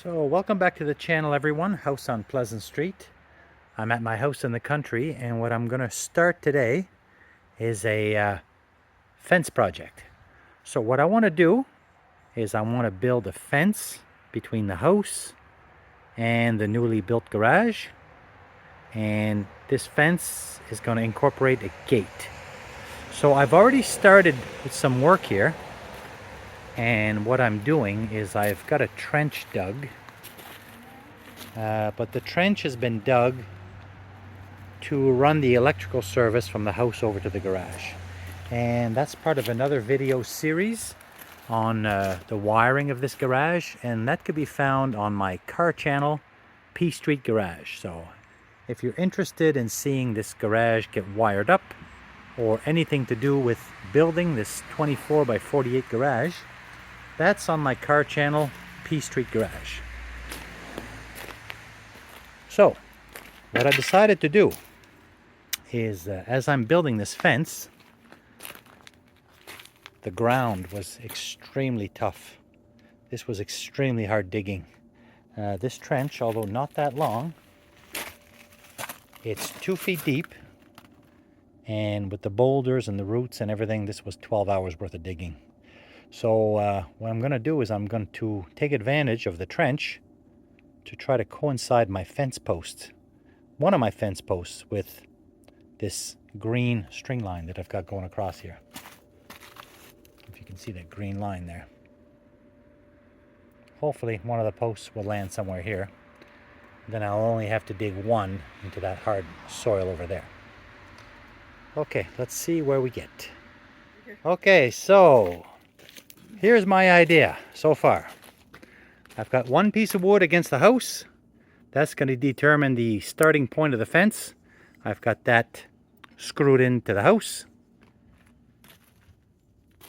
So welcome back to the channel, everyone. House on Pleasant Street. I'm at my house in the country, and what I'm going to start today is a fence project. So what I want to do is I want to build a fence between the house and the newly built garage, and this fence is going to incorporate a gate. So I've already started with some work here, and what I'm doing is I've got a trench dug. But the trench has been dug to run the electrical service from the house over to the garage. And that's part of another video series on the wiring of this garage, and that could be found on my car channel, P Street Garage. So if you're interested in seeing this garage get wired up, or anything to do with building this 24 by 48 garage, that's on my car channel, P Street Garage. So, what I decided to do is, as I'm building this fence, the ground was extremely tough. This was extremely hard digging. This trench, although not that long, it's 2 feet deep, and with the boulders and the roots and everything, this was 12 hours worth of digging. So what I'm going to do is I'm going to take advantage of the trench to try to coincide my fence post, one of my fence posts, with this green string line that I've got going across here. If you can see that green line there. Hopefully one of the posts will land somewhere here. Then I'll only have to dig one into that hard soil over there. Okay, let's see where we get. Okay, so here's my idea so far. I've got one piece of wood against the house. That's going to determine the starting point of the fence. I've got that screwed into the house.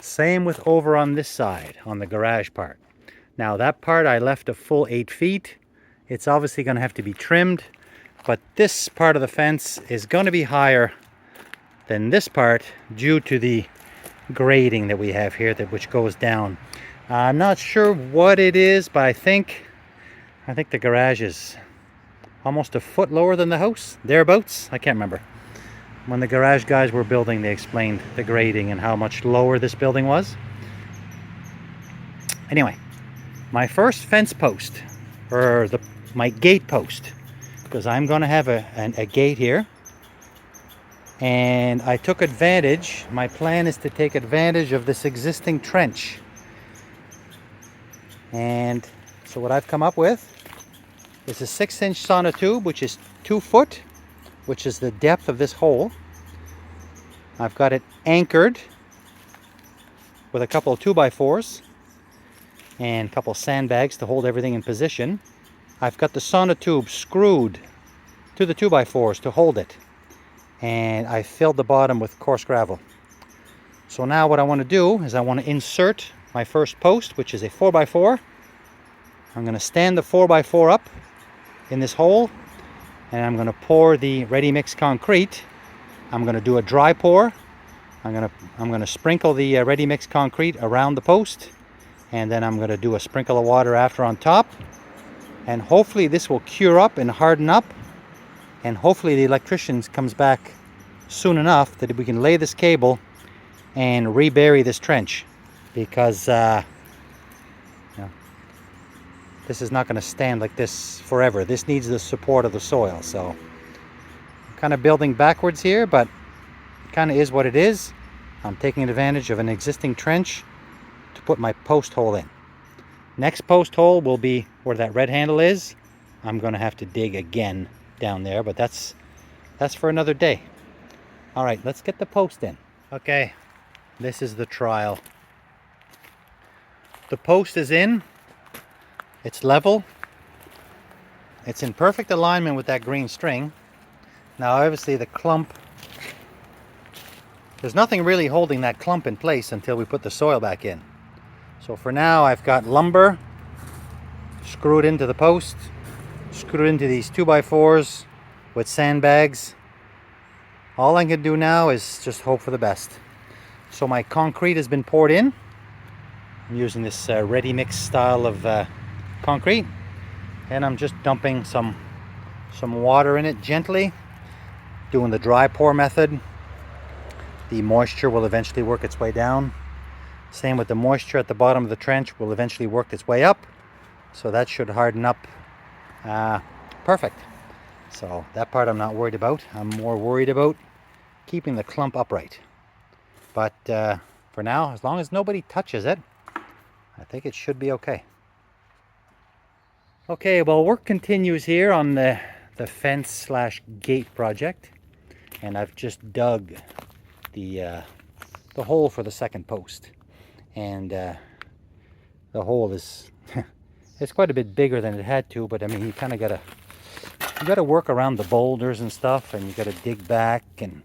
Same with over on this side, on the garage part. Now that part I left a full 8 feet. It's obviously going to have to be trimmed, but this part of the fence is going to be higher than this part due to the grading that we have here, which goes down. I'm not sure what it is, but I think the garage is almost a foot lower than the house, thereabouts. I can't remember. When the garage guys were building, they explained the grading and how much lower this building was. Anyway, my first fence post, or my gate post, because I'm going to have a gate here. And I took advantage, my plan is to take advantage of this existing trench. And so what I've come up with is a 6-inch sonotube, which is 2 foot, which is the depth of this hole. I've got it anchored with a couple of 2x4s and a couple of sandbags to hold everything in position. I've got the sonotube screwed to the 2x4s to hold it. And I filled the bottom with coarse gravel. So now what I want to do is I want to insert my first post, which is a 4x4. I'm going to stand the 4x4 up in this hole, and I'm going to pour the ready mix concrete. I'm going to do a dry pour. I'm going to sprinkle the ready mix concrete around the post, and then I'm going to do a sprinkle of water after on top. And hopefully this will cure up and harden up, and hopefully the electrician comes back soon enough that we can lay this cable and rebury this trench, because this is not going to stand like this forever. This needs the support of the soil. So I'm kind of building backwards here, but it kind of is what it is. I'm taking advantage of an existing trench to put my post hole in. Next post hole will be where that red handle is. I'm going to have to dig again down there, but that's for another day. All right, let's get the post in. Okay, this is the trial. The post is in. It's level. It's in perfect alignment with that green string. Now obviously the clump, there's nothing really holding that clump in place until we put the soil back in. So for now I've got lumber screwed into the post, screwed into these 2x4s with sandbags. All I can do now is just hope for the best. So my concrete has been poured in. I'm using this ready mix style of concrete. and I'm just dumping some water in it gently, doing the dry pour method. The moisture will eventually work its way down. Same with the moisture at the bottom of the trench will eventually work its way up. So that should harden up perfect. So that part I'm not worried about. I'm more worried about keeping the clump upright. But for now, as long as nobody touches it, I think it should be okay. Okay, well, work continues here on the fence slash gate project. And I've just dug the hole for the second post. And the hole is it's quite a bit bigger than it had to, but I mean, you kind of gotta work around the boulders and stuff, and you gotta dig back and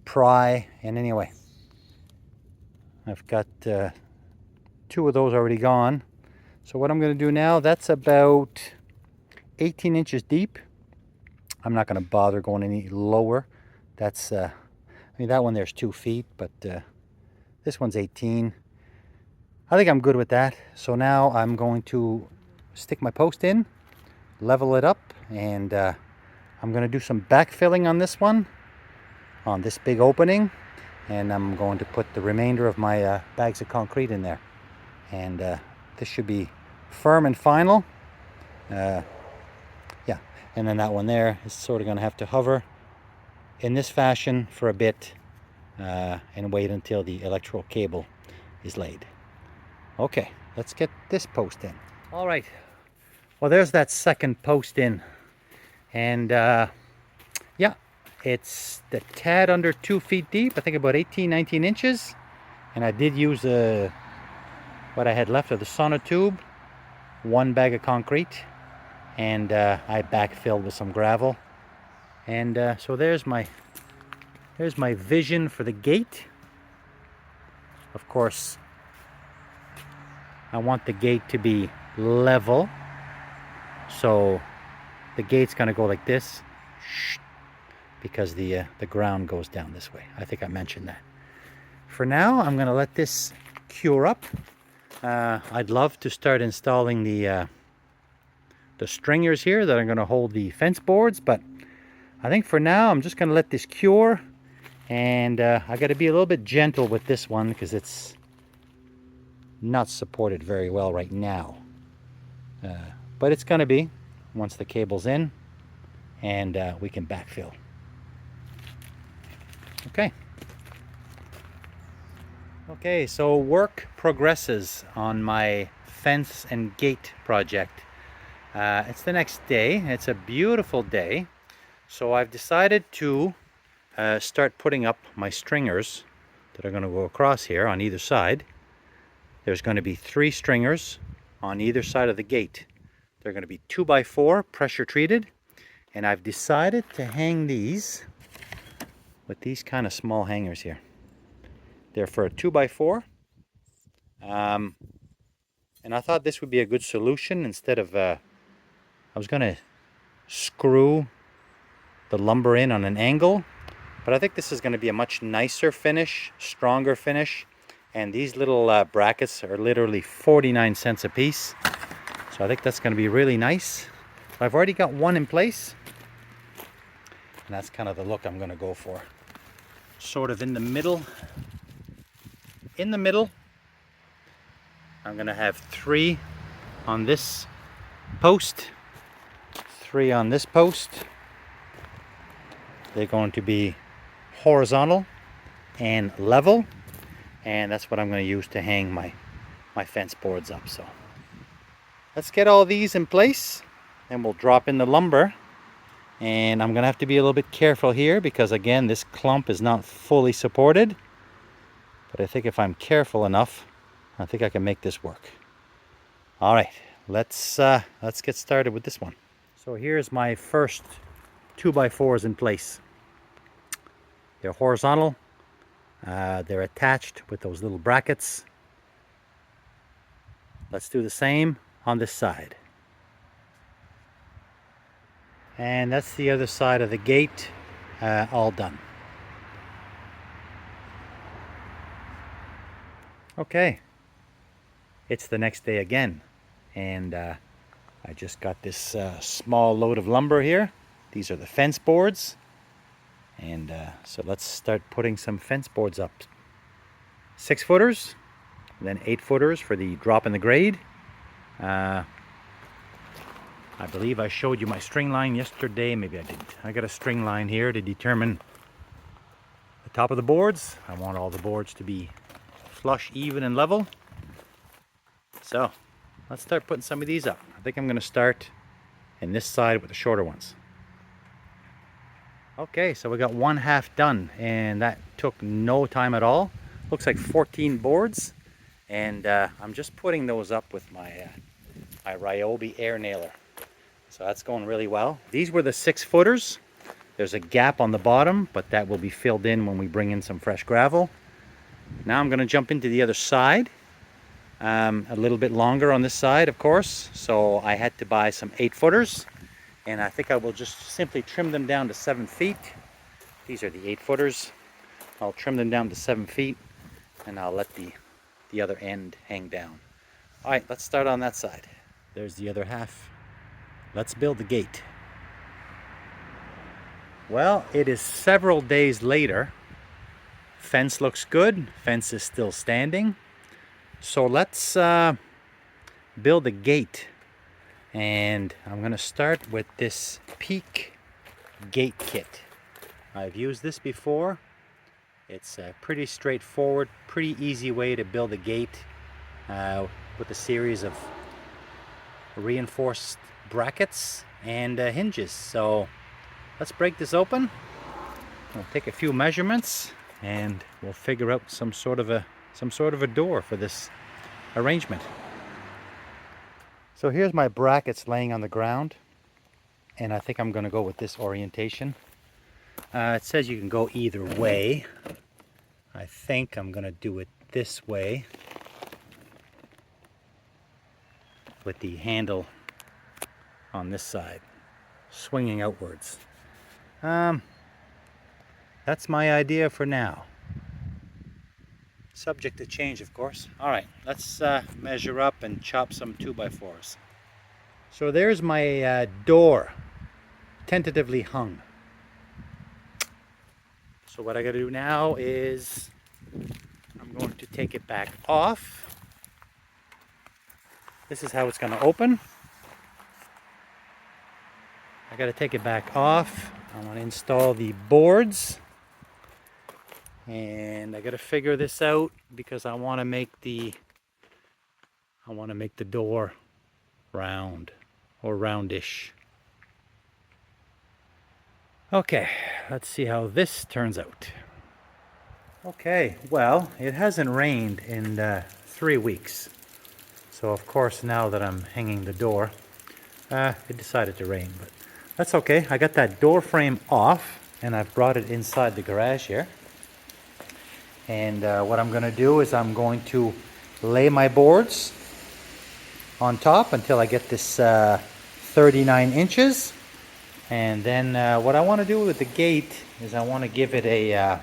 pry. And anyway, I've got 2 of those already gone. So what I'm going to do now, that's about 18 inches deep. I'm not going to bother going any lower. That's I mean, that one there's 2 feet, but this one's 18. I think I'm good with that. So now I'm going to stick my post in, level it up, and I'm going to do some backfilling on this one, on this big opening, and I'm going to put the remainder of my bags of concrete in there. And this should be firm and final. Yeah, and then that one there is sort of going to have to hover in this fashion for a bit and wait until the electrical cable is laid. Okay, let's get this post in. All right, well, there's that second post in, and yeah, it's the tad under 2 feet deep, I think about 18-19 inches, and I did use what I had left of the sonotube, 1 bag of concrete, and I backfilled with some gravel. And so there's my vision for the gate. Of course, I want the gate to be level, so the gate's going to go like this, because the ground goes down this way. I think I mentioned that. For now, I'm going to let this cure up. I'd love to start installing the stringers here that are going to hold the fence boards, but I think for now I'm just going to let this cure, and I got to be a little bit gentle with this one because it's not supported very well right now, but it's going to be once the cable's in, and we can backfill. Okay, so work progresses on my fence and gate project. It's the next day. It's a beautiful day. So I've decided to start putting up my stringers that are going to go across here on either side. There's going to be 3 stringers on either side of the gate. They're going to be 2x4 pressure treated, and I've decided to hang these with these kind of small hangers here. They're for a 2x4, and I thought this would be a good solution instead of I was going to screw the lumber in on an angle, but I think this is going to be a much nicer finish, stronger finish, and these little brackets are literally 49 cents a piece, so I think that's going to be really nice. I've already got one in place, and that's kind of the look I'm going to go for. Sort of in the middle. I'm going to have 3 on this post, 3 on this post. They're going to be horizontal and level, and that's what I'm going to use to hang my fence boards up. So let's get all these in place, and we'll drop in the lumber. And I'm going to have to be a little bit careful here because, again, this clump is not fully supported. But I think if I'm careful enough, I think I can make this work. All right, let's get started with this one. So here's my first 2x4s in place. They're horizontal. They're attached with those little brackets. Let's do the same on this side. And that's the other side of the gate, all done. Okay, it's the next day again, and I just got this small load of lumber here. These are the fence boards. And so let's start putting some fence boards up. 6-footers, then 8-footers for the drop in the grade. I believe I showed you my string line yesterday. Maybe I didn't. I got a string line here to determine the top of the boards. I want all the boards to be flush, even, and level. So let's start putting some of these up. I think I'm going to start in this side with the shorter ones. Okay, so we got 1/2 done, and that took no time at all. Looks like 14 boards, and I'm just putting those up with my my Ryobi air nailer. So that's going really well. These were the 6-footers. There's a gap on the bottom, but that will be filled in when we bring in some fresh gravel. Now I'm going to jump into the other side. A little bit longer on this side, of course, so I had to buy some 8-footers. And I think I will just simply trim them down to 7 feet. These are the 8-footers. I'll trim them down to 7 feet, and I'll let the other end hang down. All right, let's start on that side. There's the other half. Let's build the gate. Well, it is several days later. Fence looks good. Fence is still standing. So let's build a gate. And I'm going to start with this Peak gate kit. I've used this before. It's a pretty straightforward, pretty easy way to build a gate with a series of reinforced brackets and hinges. So let's break this open. We'll take a few measurements and we'll figure out some sort of a door for this arrangement. So here's my brackets laying on the ground, and I think I'm going to go with this orientation. It says you can go either way. I think I'm going to do it this way with the handle on this side, swinging outwards. That's my idea for now. Subject to change, of course. All right, let's measure up and chop some 2x4s. So there's my door, tentatively hung. So what I got to do now is I'm going to take it back off. This is how it's going to open. I got to take it back off. I want to install the boards. And I got to figure this out because I want to make the door round or roundish. Okay, let's see how this turns out. Okay, well, it hasn't rained in 3 weeks. So of course now that I'm hanging the door, it decided to rain, but that's okay. I got that door frame off and I've brought it inside the garage here. And what I'm going to do is I'm going to lay my boards on top until I get this 39 inches. And then what I want to do with the gate is I want to give it a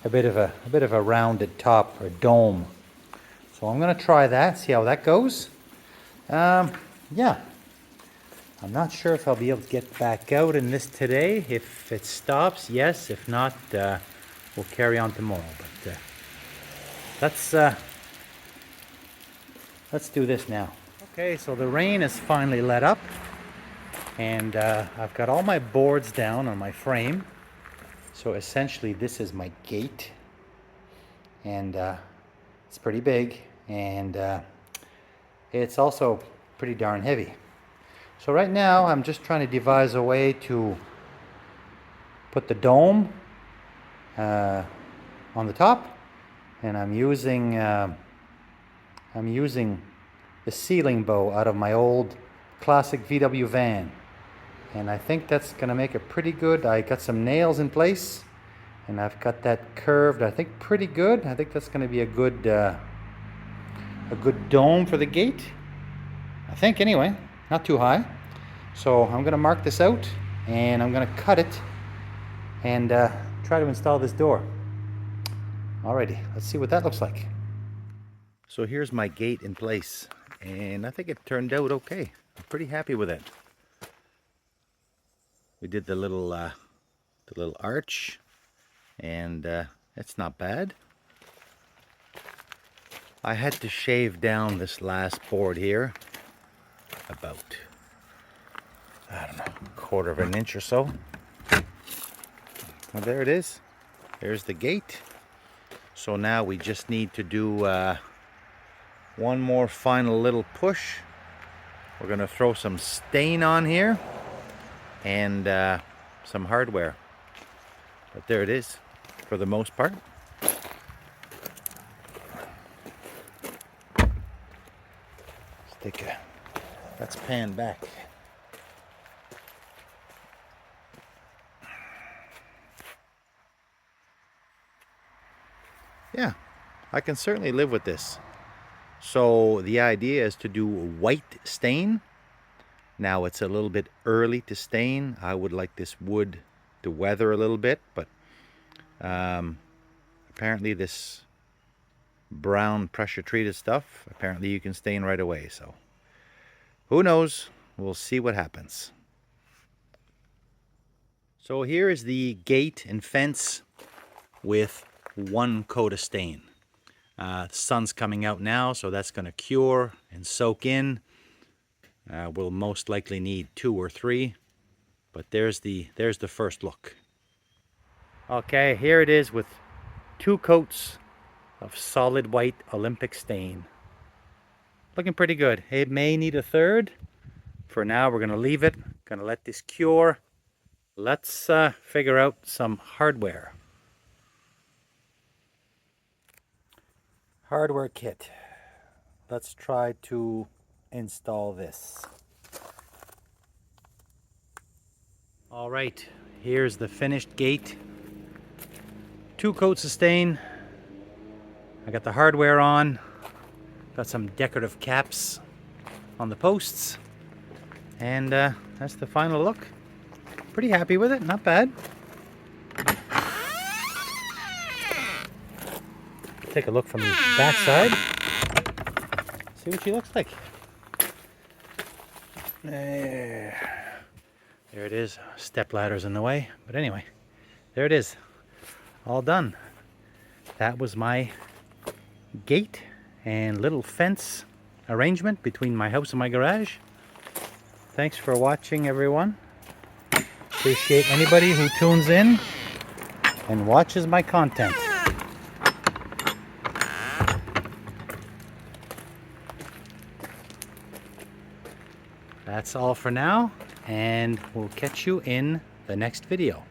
bit of a rounded top or dome. So I'm going to try that, see how that goes. Yeah. I'm not sure if I'll be able to get back out in this today. If it stops, yes. If not, we'll carry on tomorrow. But let's do this now. Okay, so the rain has finally let up, and I've got all my boards down on my frame. So essentially, this is my gate, and it's pretty big, and it's also pretty darn heavy. So right now I'm just trying to devise a way to put the dome on the top, and I'm using the ceiling bow out of my old classic VW van, and I think that's gonna make it pretty good. I got some nails in place and I've got that curved, I think, pretty good. I think that's gonna be a good dome for the gate, I think, anyway. Not too high. So I'm going to mark this out and I'm going to cut it and try to install this door. Alrighty, let's see what that looks like. So here's my gate in place. and I think it turned out okay. I'm pretty happy with it. We did the little arch, and it's not bad. I had to shave down this last board here about, I don't know, 1/4 of an inch or so. Well, there it is. There's the gate. So now we just need to do one more final little push. We're going to throw some stain on here and some hardware. But there it is for the most part. Let's pan back. Yeah, I can certainly live with this. So the idea is to do white stain. Now it's a little bit early to stain. I would like this wood to weather a little bit, but apparently this brown pressure treated stuff, apparently you can stain right away. So who knows? We'll see what happens. So here is the gate and fence with one coat of stain. The sun's coming out now, so that's going to cure and soak in. We'll most likely need 2 or 3, but there's the first look. Okay, here it is with 2 coats of solid white Olympic stain. Looking pretty good. It may need a 3rd. For now, we're going to leave it. Going to let this cure. Let's figure out some hardware. Hardware kit. Let's try to install this. All right, here's the finished gate. 2 coats of stain. I got the hardware on. Got some decorative caps on the posts. And that's the final look. Pretty happy with it, not bad. Take a look from the back side. See what she looks like. There it is. Step ladder's in the way, but anyway, there it is. All done. That was my gate and little fence arrangement between my house and my garage. Thanks for watching, everyone. Appreciate anybody who tunes in and watches my content. That's all for now, and we'll catch you in the next video.